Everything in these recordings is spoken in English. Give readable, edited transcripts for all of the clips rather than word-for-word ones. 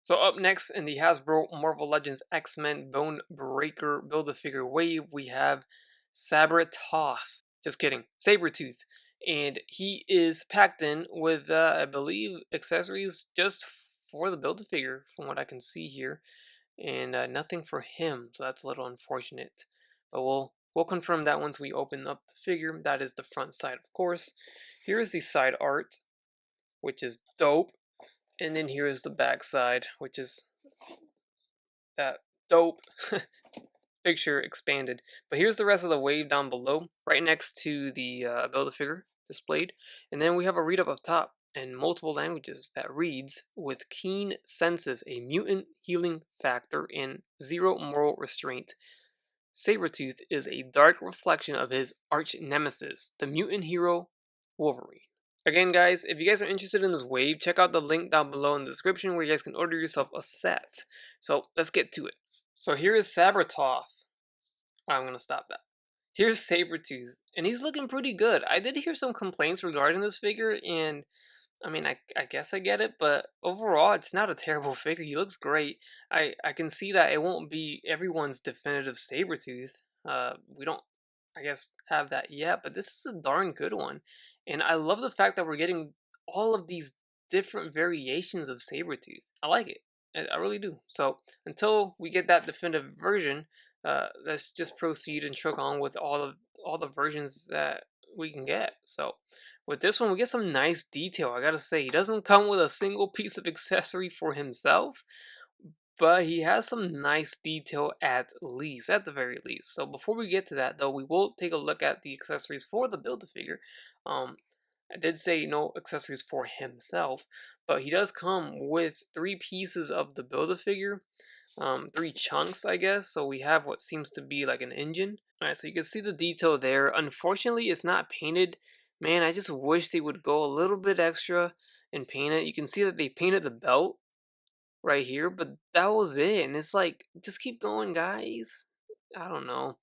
So up next in the Hasbro Marvel Legends X-Men Bonebreaker Build-A-Figure wave, we have Sabretooth. Just kidding, Sabretooth. And he is packed in with, I believe, accessories just for the Build-A-Figure, from what I can see here. And nothing for him, so that's a little unfortunate. But we'll confirm that once we open up the figure. That is the front side, of course. Here is the side art, which is dope. And then here is the back side, which is that dope picture expanded. But here's the rest of the wave down below, right next to the Build-A-Figure displayed. And then we have a read-up up top in multiple languages that reads, with keen senses, a mutant healing factor, and zero moral restraint, Sabretooth is a dark reflection of his arch nemesis, the mutant hero Wolverine. Again, guys, if you guys are interested in this wave, check out the link down below in the description where you guys can order yourself a set. So let's get to it. So here is Sabretooth. I'm going to stop that. Here's Sabretooth, and he's looking pretty good. I did hear some complaints regarding this figure, and I mean, I guess I get it, but overall, it's not a terrible figure. He looks great. I can see that it won't be everyone's definitive Sabretooth. We don't, I guess, have that yet, but this is a darn good one. And I love the fact that we're getting all of these different variations of Sabretooth. I like it. I really do. So until we get that definitive version, let's just proceed and truck on with all the versions that we can get. So with this one, we get some nice detail. I gotta say, he doesn't come with a single piece of accessory for himself, but he has some nice detail at the very least. So before we get to that, though, we will take a look at the accessories for the Build-A-Figure. I did say no accessories for himself, but he does come with 3 pieces of the Build-A-Figure, 3 chunks, I guess. So we have what seems to be like an engine. All right, so you can see the detail there. Unfortunately, it's not painted. Man, I just wish they would go a little bit extra and paint it. You can see that they painted the belt right here, but that was it. And it's like, just keep going, guys. I don't know.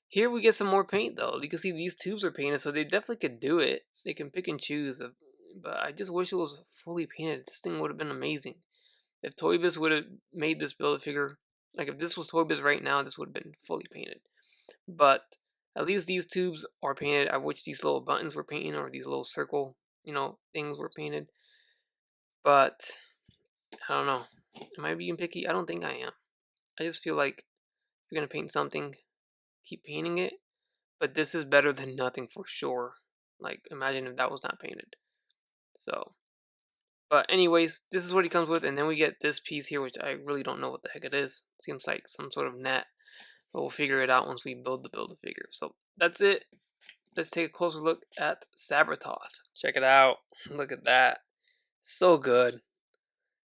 Here we get some more paint though. You can see these tubes are painted, so they definitely could do it. They can pick and choose, but I just wish it was fully painted. This thing would have been amazing. If Toy Biz would have made this Build-A-Figure, like if this was Toy Biz right now, this would have been fully painted. But at least these tubes are painted. I wish these little buttons were painted, or these little circle, things were painted. But I don't know. Am I being picky? I don't think I am. I just feel like if you're gonna paint something, keep painting it. But this is better than nothing for sure. Like, imagine if that was not painted. So, but anyways, this is what he comes with, and then we get this piece here, which I really don't know what the heck it is. Seems like some sort of net, but we'll figure it out once we build the Build-A-Figure. So that's it. Let's take a closer look at Sabretooth. Check it out. Look at that. So good.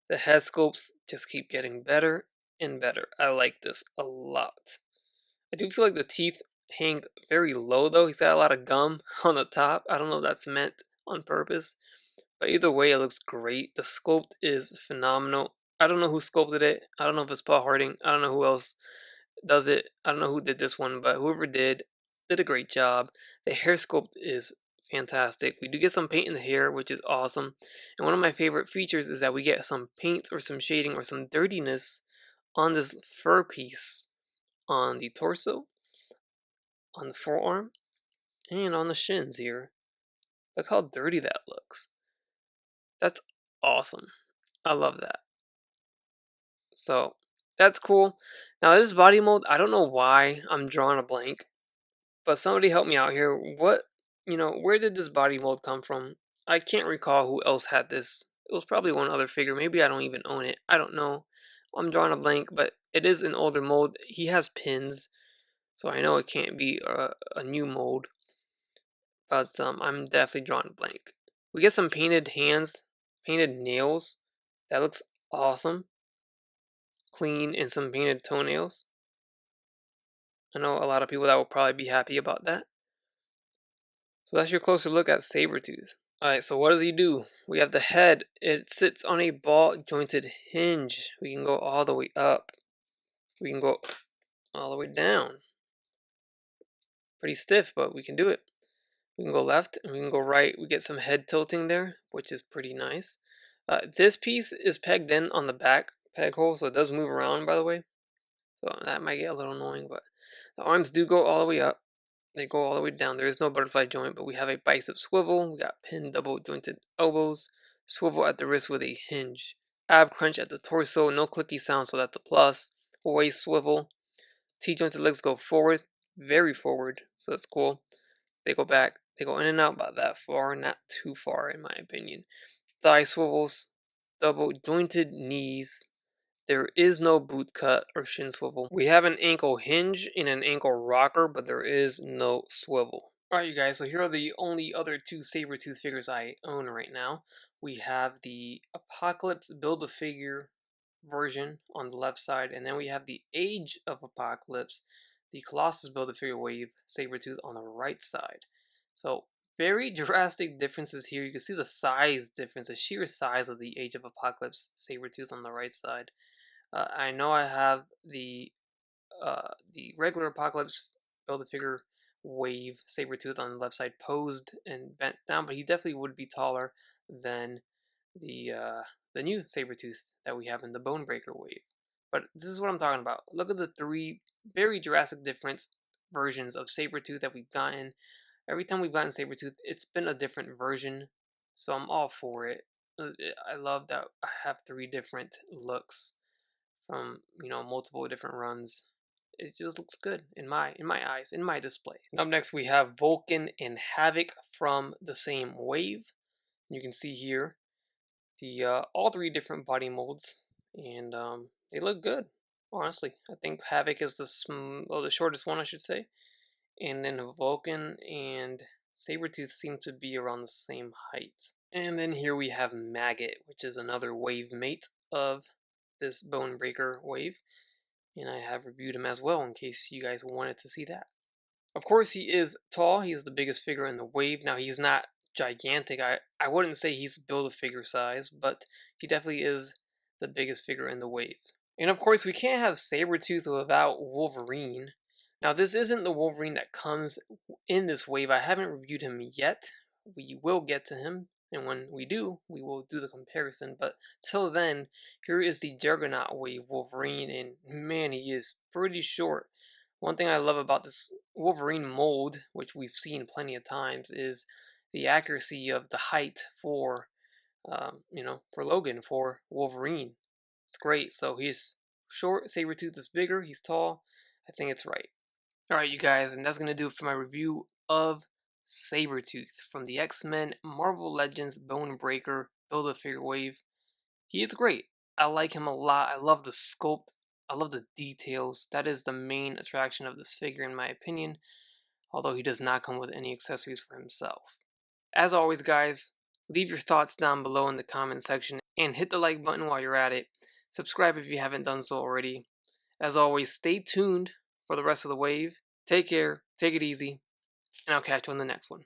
The head sculpts just keep getting better and better. I like this a lot. I do feel like the teeth hang very low though. He's got a lot of gum on the top. I don't know if that's meant on purpose. But either way, it looks great. The sculpt is phenomenal. I don't know who sculpted it. I don't know if it's Paul Harding. I don't know who else does it. I don't know who did this one, but whoever did a great job. The hair sculpt is fantastic. We do get some paint in the hair, which is awesome. And one of my favorite features is that we get some paint or some shading or some dirtiness on this fur piece on the torso, on the forearm, and on the shins here. Look how dirty that looks. That's awesome. I love that. So that's cool. Now this body mold, I don't know why I'm drawing a blank, but somebody help me out here. Where did this body mold come from? I can't recall who else had this. It was probably one other figure. Maybe I don't even own it. I don't know. I'm drawing a blank, but it is an older mold. He has pins, so I know it can't be a new mold. But I'm definitely drawing a blank. We get some painted hands, painted nails. That looks awesome. Clean, and some painted toenails. I know a lot of people that will probably be happy about that. So that's your closer look at Sabretooth. Alright, so what does he do? We have the head. It sits on a ball jointed hinge. We can go all the way up. We can go all the way down. Pretty stiff, but we can do it. We can go left and we can go right. We get some head tilting there, which is pretty nice. This piece is pegged in on the back peg hole, so it does move around, by the way. So that might get a little annoying, but the arms do go all the way up. They go all the way down. There is no butterfly joint, but we have a bicep swivel. We got pinned double jointed elbows, swivel at the wrist with a hinge, ab crunch at the torso, no clicky sound, so that's a plus. Waist swivel, T-jointed legs go forward, very forward, so that's cool. They go back, they go in and out about that far, not too far in my opinion. Thigh swivels, double jointed knees. There is no boot cut or shin swivel. We have an ankle hinge and an ankle rocker, but there is no swivel. Alright, you guys, so here are the only other two Sabretooth figures I own right now. We have the Apocalypse Build-A-Figure version on the left side, and then we have the Age of Apocalypse, the Colossus Build-A-Figure Wave Sabretooth on the right side. So, very drastic differences here. You can see the size difference, the sheer size of the Age of Apocalypse Sabretooth on the right side. I know I have the regular Apocalypse Build-A-Figure Wave Sabretooth on the left side posed and bent down, but he definitely would be taller than the new Sabretooth that we have in the Bonebreaker Wave. But this is what I'm talking about. Look at the three very drastic different versions of Sabretooth that we've gotten. Every time we've gotten Sabretooth, it's been a different version, so I'm all for it. I love that I have three different looks from, you know, multiple different runs. It just looks good in my eyes, in my display. Up next we have Vulcan and Havoc from the same wave. You can see here the all three different body molds, and they look good. Honestly, I think Havoc is the shortest one, I should say, and then Vulcan and Sabretooth seem to be around the same height. And then here we have Maggot, which is another wave mate of this Bonebreaker wave, and I have reviewed him as well in case you guys wanted to see that. Of course, he is tall. He is the biggest figure in the wave. Now, he's not gigantic. I wouldn't say he's Build-A-Figure size, but he definitely is the biggest figure in the wave. And of course, we can't have Sabretooth without Wolverine. Now, this isn't the Wolverine that comes in this wave. I haven't reviewed him yet. We will get to him, and when we do, we will do the comparison. But till then, here is the Juggernaut wave Wolverine, and man, he is pretty short. One thing I love about this Wolverine mold, which we've seen plenty of times, is the accuracy of the height for, for Logan, for Wolverine. It's great. So he's short, Sabretooth is bigger, he's tall. I think it's right. Alright, you guys, and that's going to do it for my review of Sabretooth from the X-Men Marvel Legends Bonebreaker Build-A-Figure Wave. He is great. I like him a lot. I love the sculpt. I love the details. That is the main attraction of this figure in my opinion, although he does not come with any accessories for himself. As always, guys, leave your thoughts down below in the comment section and hit the like button while you're at it. Subscribe if you haven't done so already. As always, stay tuned for the rest of the wave. Take care, take it easy, and I'll catch you on the next one.